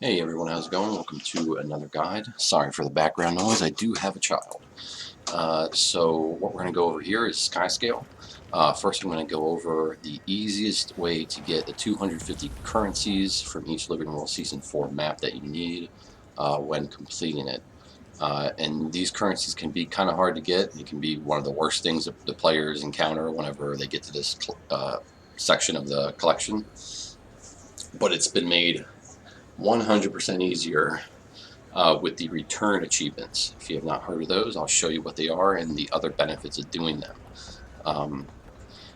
Hey everyone, how's it going? Welcome to another guide. Sorry for the background noise, I do have a child. So what we're going to go over here is Skyscale. First I'm going to go over the easiest way to get the 250 currencies from each Living World Season 4 map that you need when completing it. And these currencies can be kind of hard to get. It can be one of the worst things that the players encounter whenever they get to this section of the collection. But it's been made 100% easier with the return achievements. If you have not heard of those, I'll show you what they are and the other benefits of doing them.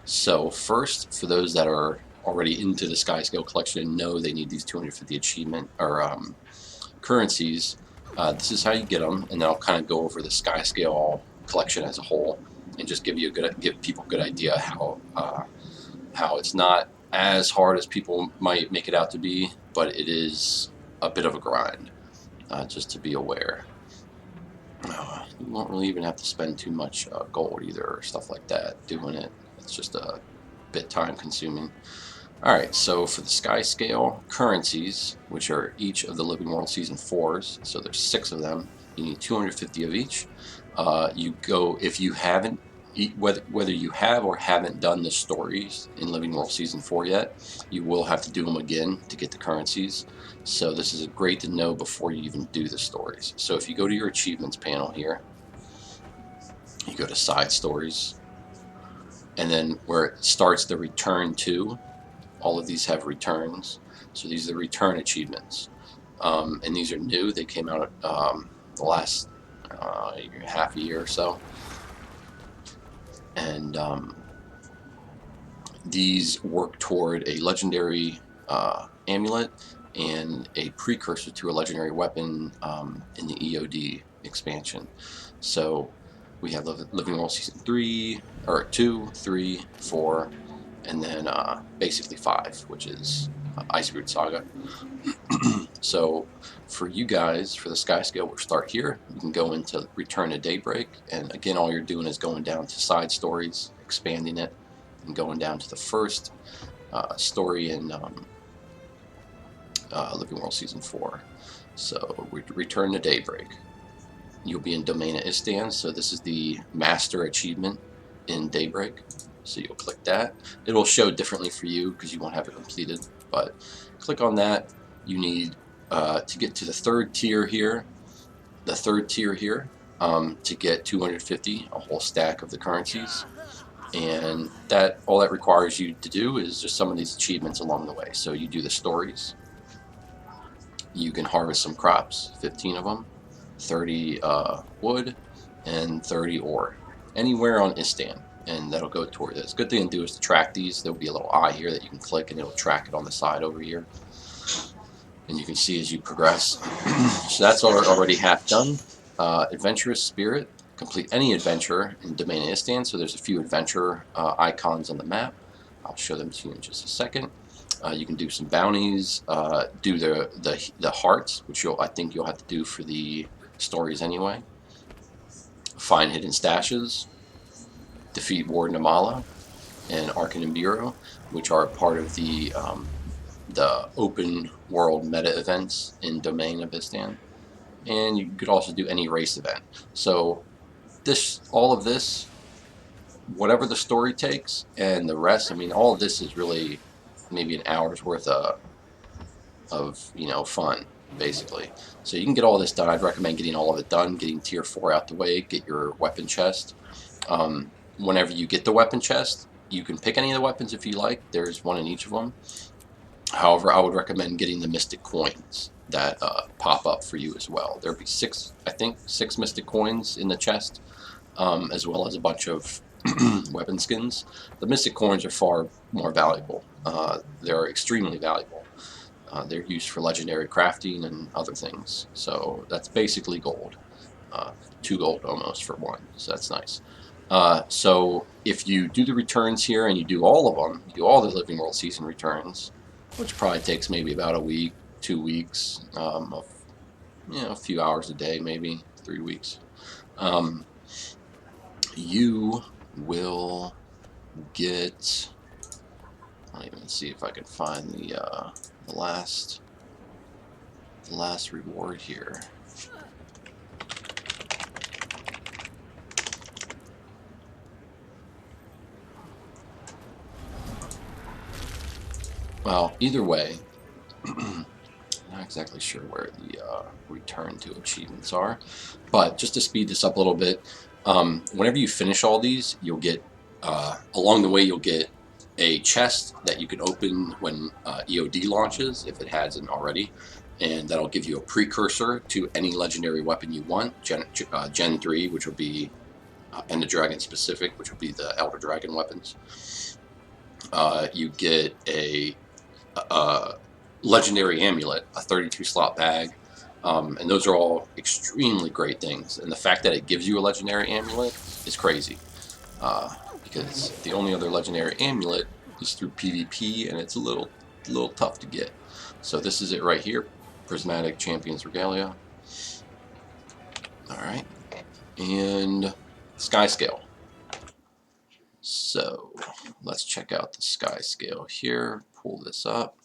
So first, for those that are already into the Skyscale collection and know they need these 250 achievement or currencies, this is how you get them, and then I'll kind of go over the Skyscale collection as a whole and just give people a good idea how it's not as hard as people might make it out to be, but it is a bit of a grind. Just to be aware. You won't really even have to spend too much gold either or stuff like that doing it. It's just a bit time consuming. Alright, so for the Skyscale currencies, which are each of the Living World Season 4s, so there's 6 of them, you need 250 of each. You go, if you haven't, whether you have or haven't done the stories in Living World Season 4 yet, you will have to do them again to get the currencies. So this is great to know before you even do the stories. So if you go to your achievements panel here, you go to side stories, and then where it starts the return to, all of these have returns. So these are the return achievements. And these are new. They came out the last half a year or so. And these work toward a legendary amulet and a precursor to a legendary weapon in the EOD expansion. So we have Living World Season 3, or 2, 3, 4, and then basically 5, which is Iceroot Saga. So for you guys, for the Skyscale, we'll start here. You can go into Return to Daybreak, and again, all you're doing is going down to side stories, expanding it, and going down to the first story in Living World Season 4. So we Return to Daybreak. You'll be in Domain of Istan, so this is the Master Achievement in Daybreak. So you'll click that. It'll show differently for you because you won't have it completed, but click on that. You need to get to the third tier here, to get 250, a whole stack of the currencies. And that all that requires you to do is just some of these achievements along the way. So you do the stories. You can harvest some crops, 15 of them, 30 wood, and 30 ore, anywhere on Istan, and that'll go toward this. Good thing to do is to track these. There'll be a little eye here that you can click, and it'll track it on the side over here, and you can see as you progress. So that's already half done. Adventurous Spirit. Complete any adventure in Domain of Istan. So there's a few adventure icons on the map. I'll show them to you in just a second. You can do some bounties, do the hearts, which I think you'll have to do for the stories anyway. Find hidden stashes, defeat Warden Amala and Arcanum Bureau, which are part of the open world meta events in Domain of Istan. And you could also do any race event. So all of this, whatever the story takes, and the rest, I mean, all of this is really maybe an hour's worth of fun, basically. So you can get all this done. I'd recommend getting all of it done, getting tier 4 out the way, get your weapon chest. Whenever you get the weapon chest, you can pick any of the weapons if you like. There's one in each of them. However, I would recommend getting the mystic coins that pop up for you as well. There'll be 6 mystic coins in the chest, as well as a bunch of weapon skins. The mystic coins are far more valuable. They're extremely valuable. They're used for legendary crafting and other things. So that's basically gold. 2 gold almost for 1. So that's nice. So if you do the returns here and you do all of them, you do all the Living World Season returns, which probably takes maybe about a week, 2 weeks, a few hours a day, maybe 3 weeks. You will get. I'll even see if I can find the last the last reward here. Well, either way, not exactly sure where the return to achievements are, but just to speed this up a little bit, whenever you finish all these, you'll get, along the way, you'll get a chest that you can open when EOD launches, if it hasn't already, and that'll give you a precursor to any legendary weapon you want, Gen 3, which will be End of Dragon specific, which will be the Elder Dragon weapons. You get a legendary amulet, a 32 slot bag, and those are all extremely great things. And the fact that it gives you a legendary amulet is crazy, because the only other legendary amulet is through PvP, and it's a little tough to get. So this is it right here, Prismatic Champions Regalia. All right, and Skyscale. So let's check out the Skyscale here. Pull this up.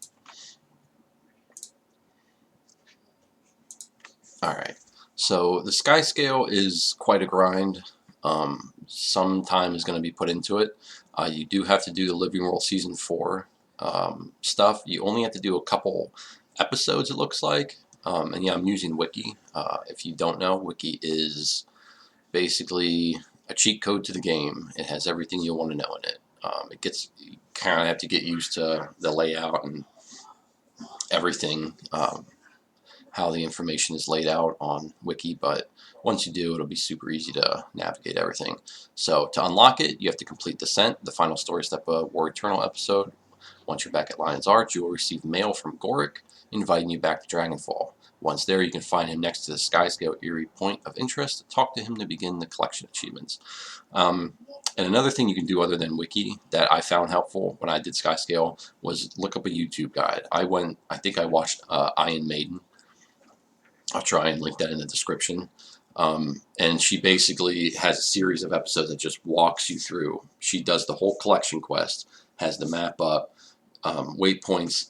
Alright, so the Skyscale is quite a grind. Some time is going to be put into it. You do have to do the Living World Season 4 stuff. You only have to do a couple episodes, it looks like. And yeah, I'm using Wiki. If you don't know, Wiki is basically a cheat code to the game. It has everything you want to know in it. You kind of have to get used to the layout and everything. How the information is laid out on Wiki, but once you do, it'll be super easy to navigate everything. So to unlock it, you have to complete Descent, the final story step of War Eternal episode. Once you're back at Lion's Arch, you will receive mail from Goric inviting you back to Dragonfall. Once there, you can find him next to the Skyscale Eerie Point of Interest. Talk to him to begin the collection achievements. And another thing you can do other than Wiki that I found helpful when I did Skyscale was look up a YouTube guide. I think I watched AyinMaiden. I'll try and link that in the description. And she basically has a series of episodes that just walks you through. She does the whole collection quest, has the map up, waypoints,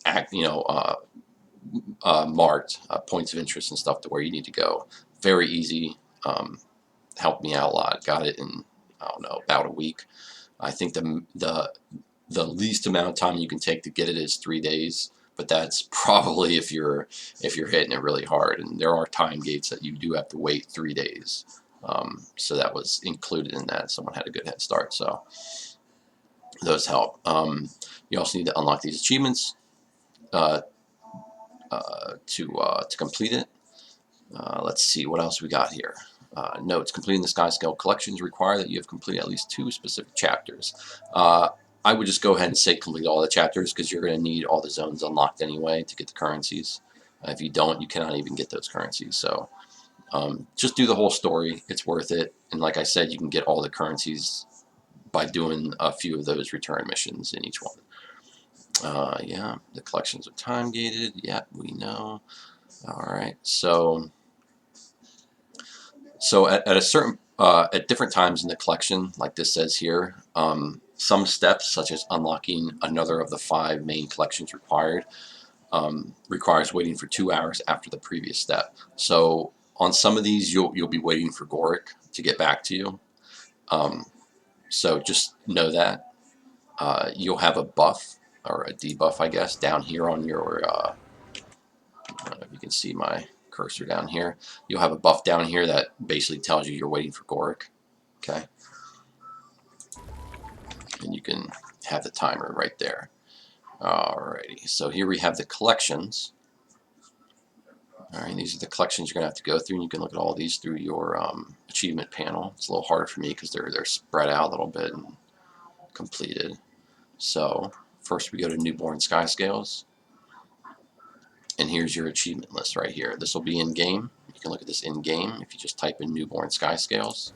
marked, points of interest and stuff to where you need to go. Very easy. Helped me out a lot. Got it in, I don't know, about a week. I think the least amount of time you can take to get it is 3 days. But that's probably if you're hitting it really hard, and there are time gates that you do have to wait 3 days. So that was included in that. Someone had a good head start, so those help. You also need to unlock these achievements to complete it. Let's see what else we got here. Notes: completing the Skyscale collections require that you have completed at least 2 specific chapters. I would just go ahead and say complete all the chapters because you're going to need all the zones unlocked anyway to get the currencies. If you don't, you cannot even get those currencies. So just do the whole story. It's worth it. And like I said, you can get all the currencies by doing a few of those return missions in each one. Yeah, the collections are time gated. Yeah, we know. All right. So at a certain at different times in the collection, like this says here, some steps, such as unlocking another of the 5 main collections required, requires waiting for 2 hours after the previous step. So on some of these, you'll be waiting for Goric to get back to you. So just know that you'll have a buff or a debuff, I guess, down here on your. I don't know if you can see my cursor down here. You'll have a buff down here that basically tells you you're waiting for Goric. Okay. And you can have the timer right there. Alrighty, so here we have the collections. Alright, these are the collections you're going to have to go through, and you can look at all these through your achievement panel. It's a little harder for me because they're spread out a little bit and completed. So first we go to Newborn Skyscales, and here's your achievement list right here. This will be in-game. You can look at this in-game if you just type in Newborn Skyscales.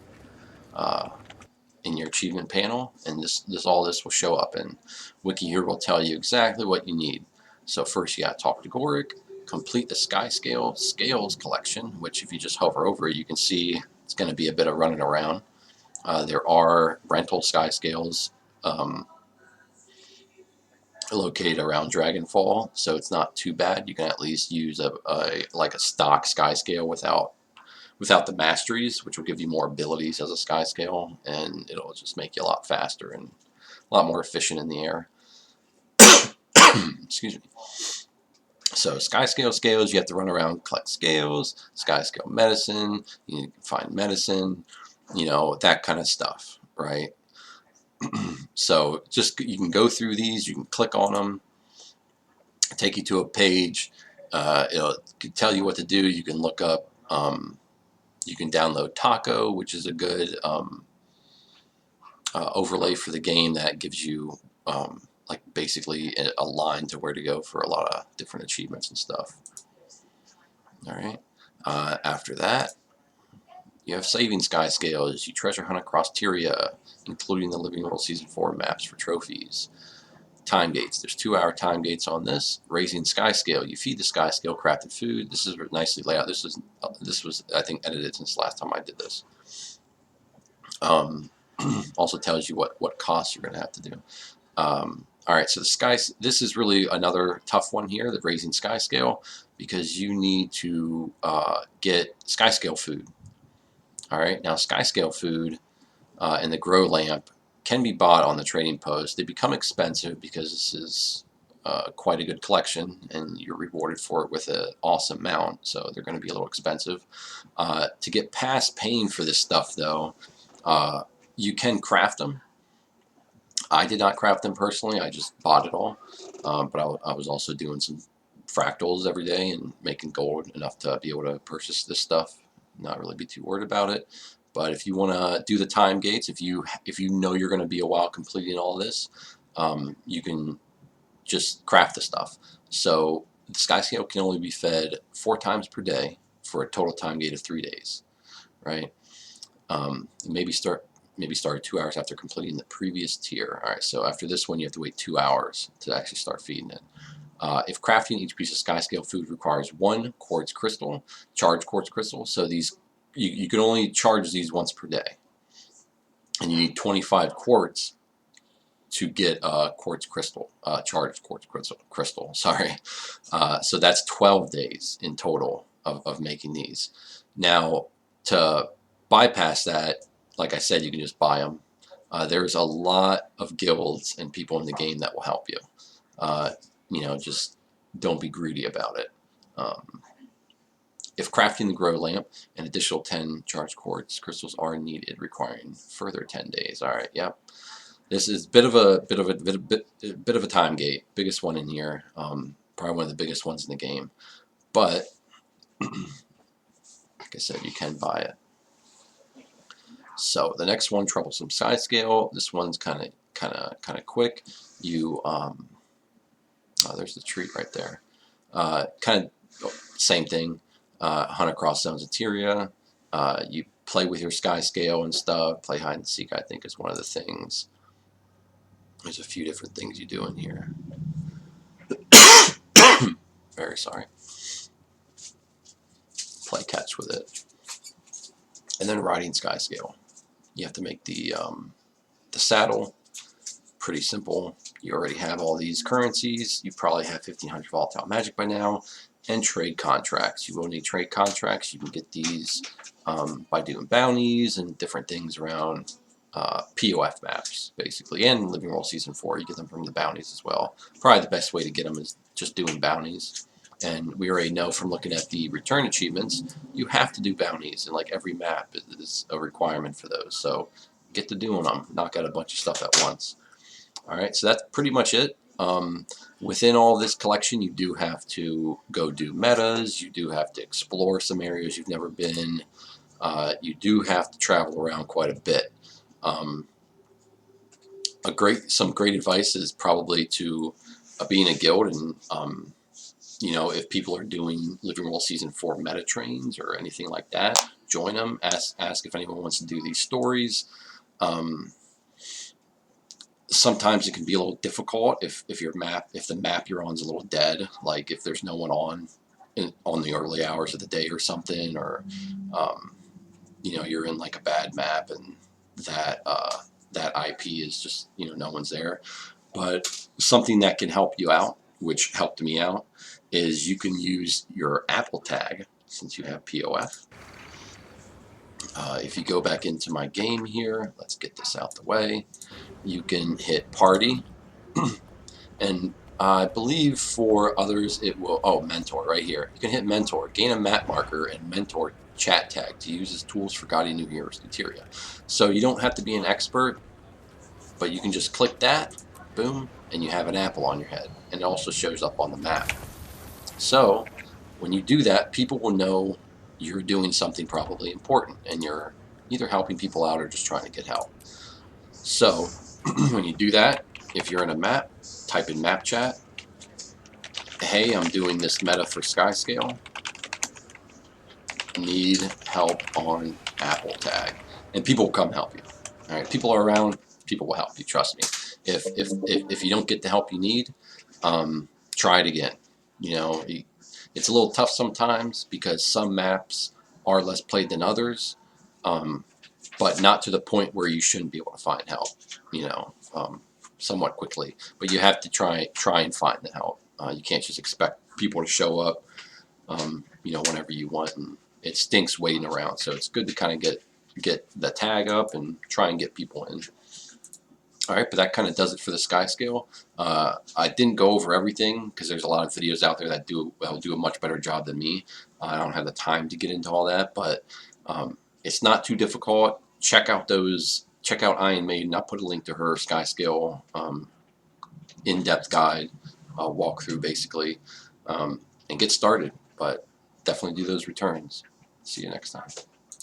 In your achievement panel, and all this will show up, and Wiki here will tell you exactly what you need. So first you got to talk to Goric, complete the Skyscale Scales collection, which if you just hover over it, you can see it's going to be a bit of running around. There are rental Skyscales located around Dragonfall, so it's not too bad. You can at least use like a stock Skyscale without the masteries, which will give you more abilities as a Skyscale, and it'll just make you a lot faster and a lot more efficient in the air. Excuse me. So Skyscale scales, you have to run around, collect scales, Skyscale medicine, you can find medicine, you know, that kind of stuff, right? So just, you can go through these, you can click on them, take you to a page, it'll tell you what to do. You can look up, you can download Taco, which is a good overlay for the game that gives you like basically a line to where to go for a lot of different achievements and stuff. All right. After that, you have saving Skyscales. You treasure hunt across Tyria, including the Living World Season 4 maps for trophies. Time gates. There's 2-hour time gates on this. Raising Skyscale. You feed the Skyscale crafted food. This is nicely laid out. This was I think edited since the last time I did this. Also tells you what costs you're going to have to do. All right, so this is really another tough one here, the raising Skyscale, because you need to get Skyscale food. All right, now Skyscale food and the grow lamp can be bought on the trading post. They become expensive because this is quite a good collection, and you're rewarded for it with an awesome mount, so they're going to be a little expensive. To get past paying for this stuff, though, you can craft them. I did not craft them personally, I just bought it all, but I was also doing some fractals every day and making gold enough to be able to purchase this stuff, not really be too worried about it. But if you want to do the time gates, if you know you're going to be a while completing all this, you can just craft the stuff. So the Skyscale can only be fed 4 times per day for a total time gate of 3 days, right? Maybe start 2 hours after completing the previous tier. All right, so after this one, you have to wait 2 hours to actually start feeding it. If crafting each piece of Skyscale food requires 1 quartz crystal, charged quartz crystal, so these you can only charge these once per day, and you need 25 quartz to get a quartz crystal, charged quartz crystal. Sorry, so that's 12 days in total of making these. Now, to bypass that, like I said, you can just buy them. There's a lot of guilds and people in the game that will help you. You know, just don't be greedy about it. If crafting the grow lamp, an additional 10 charged quartz crystals are needed, requiring further 10 days. All right, yep. This is a bit of a time gate, biggest one in here, probably one of the biggest ones in the game. But like I said, you can buy it. So the next one, troublesome Skyscale. This one's kind of quick. You oh, there's the treat right there. Kind of same thing. Hunt across zones of Tyria. You play with your Skyscale and stuff. Play hide and seek, I think, is one of the things. There's a few different things you do in here. Very sorry. Play catch with it. And then riding Skyscale. You have to make the saddle. Pretty simple. You already have all these currencies. You probably have 1500 volatile magic by now. And trade contracts. You will need trade contracts. You can get these by doing bounties and different things around POF maps, basically. And Living World Season 4, you get them from the bounties as well. Probably the best way to get them is just doing bounties. And we already know from looking at the return achievements, you have to do bounties, and like every map is a requirement for those. So get to doing them, knock out a bunch of stuff at once. All right, so that's pretty much it. Within all this collection, you do have to go do metas. You do have to explore some areas you've never been. You do have to travel around quite a bit. Some great advice is probably to be in a guild, and you know, if people are doing Living World Season 4 meta trains or anything like that, join them. Ask if anyone wants to do these stories. Sometimes it can be a little difficult if the map you're on is a little dead, like if there's no one on the early hours of the day or something, or you know, you're in like a bad map and that IP is just, you know, no one's there. But something that can help you out, which helped me out, is you can use your Apple tag since you have POF. If you go back into my game here, let's get this out the way. You can hit party, and I believe for others it will, oh, mentor right here. You can hit mentor, gain a map marker, and mentor chat tag to use as tools for guiding new heroes to Tyria. So you don't have to be an expert, but you can just click that, boom, and you have an apple on your head. And it also shows up on the map. So when you do that, people will know you're doing something probably important and you're either helping people out or just trying to get help. So when you do that, if you're in a map, type in map chat, hey, I'm doing this meta for Skyscale, need help on Apple tag, and people will come help you. All right, people are around, people will help you, trust me. If you don't get the help you need, try it again. You know, it's a little tough sometimes because some maps are less played than others, but not to the point where you shouldn't be able to find help, you know, somewhat quickly. But you have to try and find the help. You can't just expect people to show up, you know, whenever you want, and it stinks waiting around. So it's good to kind of get the tag up and try and get people in. All right, but that kind of does it for the Skyscale. I didn't go over everything because there's a lot of videos out there that do a much better job than me. I don't have the time to get into all that, but it's not too difficult. Check out AyinMaiden. I'll put a link to her Skyscale in-depth guide, walkthrough basically, and get started. But definitely do those returns. See you next time.